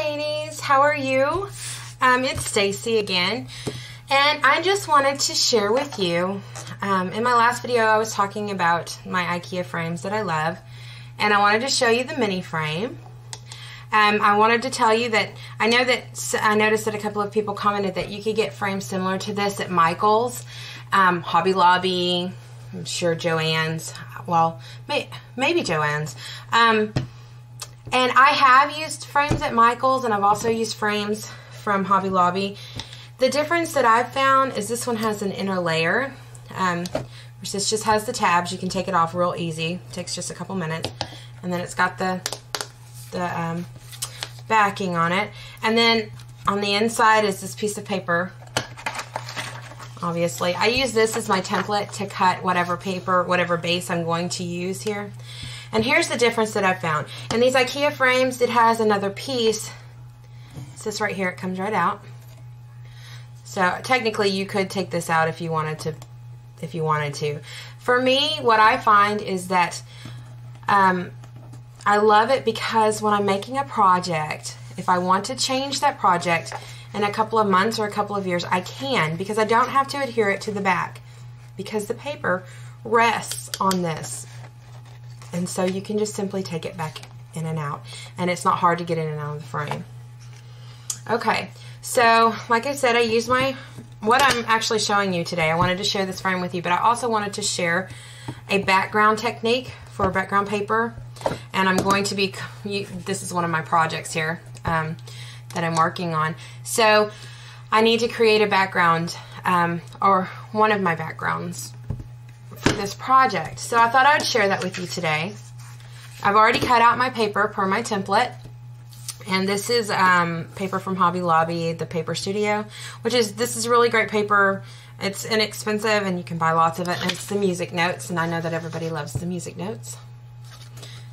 ladies, how are you? It's Stacy again, and I just wanted to share with you, in my last video I was talking about my IKEA frames that I love, and I wanted to show you the mini frame. I wanted to tell you that I noticed that a couple of people commented that you could get frames similar to this at Michael's, Hobby Lobby, I'm sure Joann's, well, maybe Joann's. And I have used frames at Michael's, and I've also used frames from Hobby Lobby. The difference that I've found is this one has an inner layer, which this just has the tabs. You can take it off real easy. It takes just a couple minutes. And then it's got the backing on it. And then on the inside is this piece of paper. Obviously, I use this as my template to cut whatever paper, whatever base I'm going to use here. And here's the difference that I found. In these IKEA frames, it has another piece. It's this right here. It comes right out. So technically, you could take this out if you wanted to. For me, what I find is that I love it because when I'm making a project, if I want to change that project in a couple of months or a couple of years, I can, because I don't have to adhere it to the back, because the paper rests on this. And so you can just simply take it back in and out, and it's not hard to get in and out of the frame. Okay, so like I said, I use what I'm actually showing you today. I wanted to share this frame with you, but I also wanted to share a background technique for background paper, and I'm going to be, this is one of my projects here that I'm working on. So I need to create a background, or one of my backgrounds for this project. So I thought I would share that with you today. I've already cut out my paper per my template, and this is paper from Hobby Lobby, the Paper Studio, this is really great paper. It's inexpensive and you can buy lots of it, and it's the music notes, and I know that everybody loves the music notes.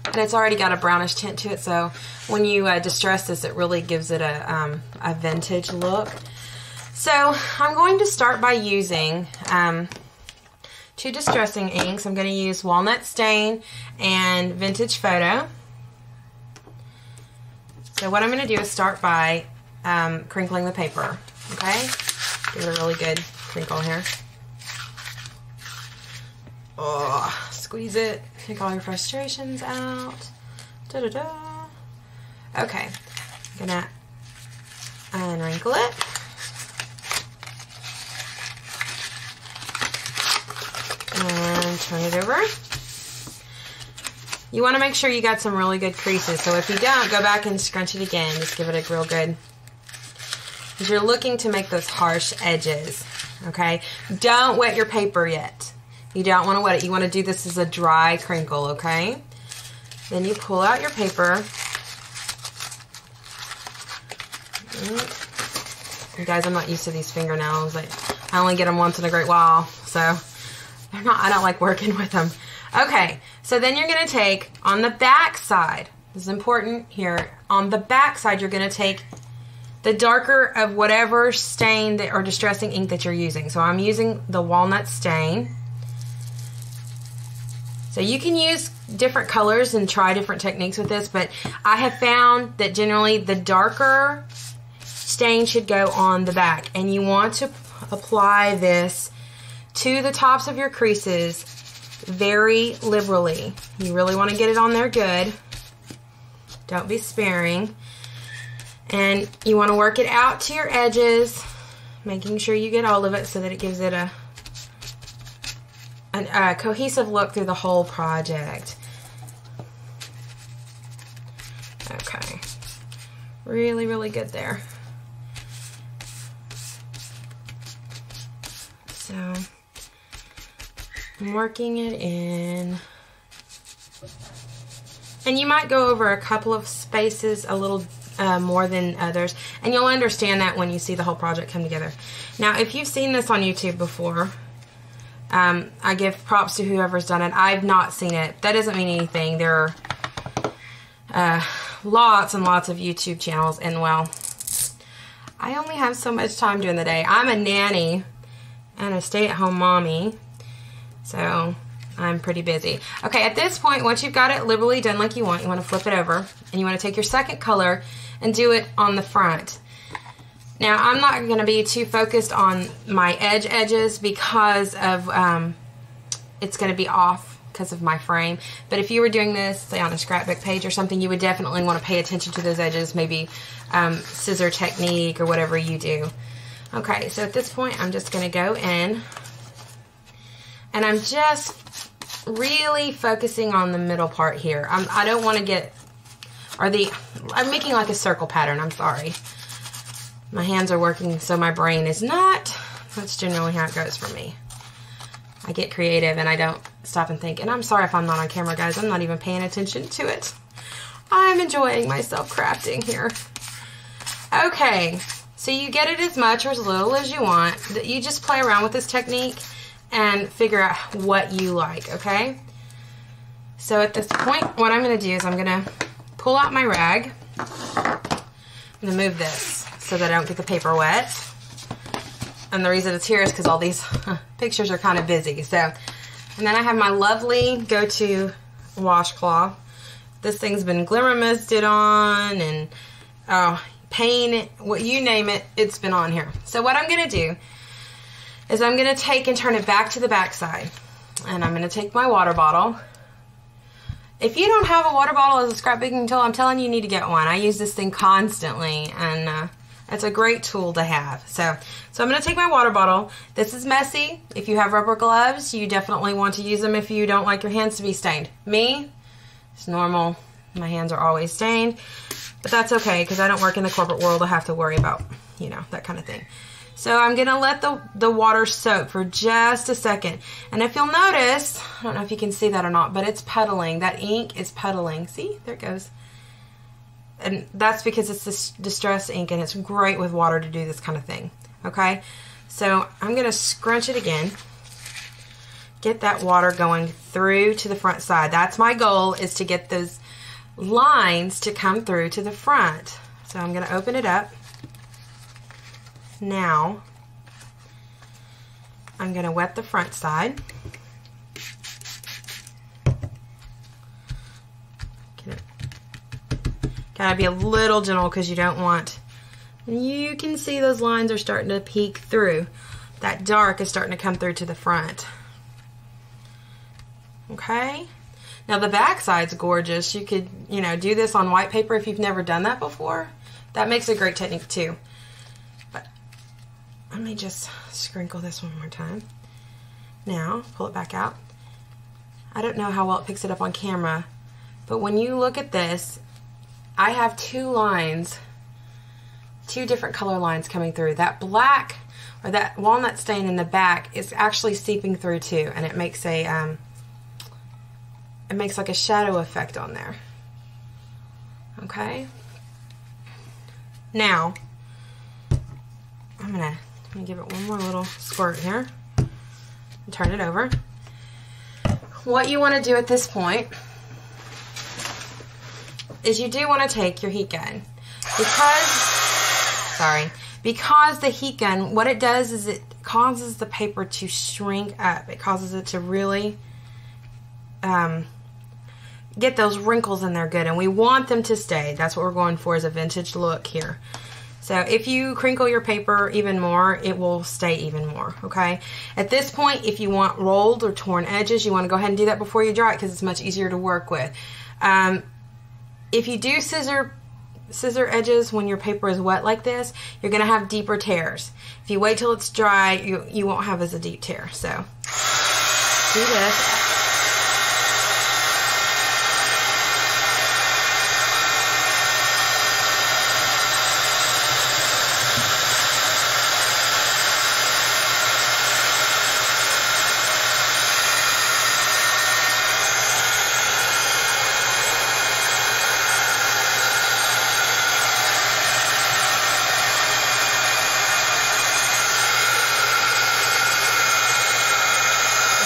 And it's already got a brownish tint to it, so when you distress this, it really gives it a vintage look. So I'm going to start by using two distressing inks. I'm going to use Walnut Stain and Vintage Photo. So what I'm going to do is start by crinkling the paper, okay? Give it a really good crinkle here. Oh, squeeze it, take all your frustrations out. Da-da-da. Okay, I'm going to unwrinkle it. And turn it over. You want to make sure you got some really good creases. So if you don't, go back and scrunch it again. Just give it a real good. Because you're looking to make those harsh edges. Okay? Don't wet your paper yet. You don't want to wet it. You want to do this as a dry crinkle, okay? Then you pull out your paper. You guys, I'm not used to these fingernails. I only get them once in a great while. So I don't like working with them. Okay, so then you're going to take, on the back side, this is important here, on the back side you're going to take the darker of whatever stain or distressing ink that you're using. So I'm using the Walnut Stain. So you can use different colors and try different techniques with this, but I have found that generally the darker stain should go on the back, and you want to apply this to the tops of your creases very liberally. You really want to get it on there good. Don't be sparing. And you want to work it out to your edges, making sure you get all of it so that it gives it a cohesive look through the whole project. Okay. Really, really good there. So I'm working it in. And you might go over a couple of spaces a little more than others, and you'll understand that when you see the whole project come together. Now, if you've seen this on YouTube before, I give props to whoever's done it. I've not seen it. That doesn't mean anything. There are lots and lots of YouTube channels, and well, I only have so much time during the day. I'm a nanny and a stay-at-home mommy, so I'm pretty busy. Okay, at this point, once you've got it liberally done like you want to flip it over, and you want to take your second color and do it on the front. Now, I'm not going to be too focused on my edges because of, it's going to be off because of my frame. But if you were doing this, say on a scrapbook page or something, you would definitely want to pay attention to those edges, maybe scissor technique or whatever you do. Okay, so at this point, I'm just going to go in, and I'm just really focusing on the middle part here. I don't want to get, I'm making like a circle pattern, I'm sorry. My hands are working, so my brain is not. That's generally how it goes for me. I get creative and I don't stop and think. And I'm sorry if I'm not on camera, guys. I'm not even paying attention to it. I'm enjoying myself crafting here. Okay, so you get it as much or as little as you want. You just play around with this technique and figure out what you like, okay? So at this point, what I'm going to do is I'm going to pull out my rag. I'm going to move this so that I don't get the paper wet. And the reason it's here is because all these pictures are kind of busy. So, and then I have my lovely go-to washcloth. This thing's been glimmer misted on and paint, what you name it, it's been on here. So what I'm going to do is I'm going to take and turn it back to the back side. And I'm going to take my water bottle. If you don't have a water bottle as a scrapbooking tool, I'm telling you, you need to get one. I use this thing constantly, and it's a great tool to have. So I'm going to take my water bottle. This is messy. If you have rubber gloves, you definitely want to use them if you don't like your hands to be stained. Me, it's normal. My hands are always stained, but that's okay because I don't work in the corporate world. I have to worry about, you know, that kind of thing. So I'm going to let the water soak for just a second. And if you'll notice, I don't know if you can see that or not, but it's puddling. That ink is puddling. See? There it goes. And that's because it's this distress ink, and it's great with water to do this kind of thing. Okay? So I'm going to scrunch it again. Get that water going through to the front side. That's my goal, is to get those lines to come through to the front. So I'm going to open it up. Now, I'm going to wet the front side. Gotta be a little gentle because you don't want, you can see those lines are starting to peek through. That dark is starting to come through to the front. Okay? Now the back side's gorgeous. You could, you know, do this on white paper if you've never done that before. That makes a great technique too. But let me just sprinkle this one more time. Now, pull it back out. I don't know how well it picks it up on camera, but when you look at this, I have two lines, two different color lines coming through. That black, or that walnut stain in the back, is actually seeping through too, and it makes a, it makes like a shadow effect on there. Okay? Now, I'm gonna give it one more little squirt here and turn it over. What you want to do at this point is you do want to take your heat gun, because the heat gun, what it does is it causes the paper to shrink up. It causes it to really get those wrinkles in there good, and we want them to stay. That's what we're going for, is a vintage look here. So if you crinkle your paper even more, it will stay even more, okay? At this point, if you want rolled or torn edges, you want to go ahead and do that before you dry it because it's much easier to work with. If you do scissor edges when your paper is wet like this, you're going to have deeper tears. If you wait till it's dry, you won't have as a deep tear. So do this.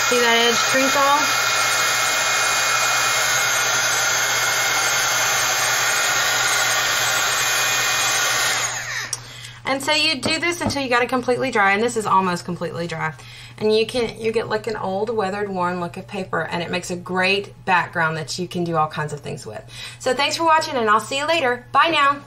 See that edge crinkle? And so you do this until you got it completely dry, and this is almost completely dry. And you get like an old, weathered, worn look of paper, and it makes a great background that you can do all kinds of things with. So thanks for watching, and I'll see you later. Bye now.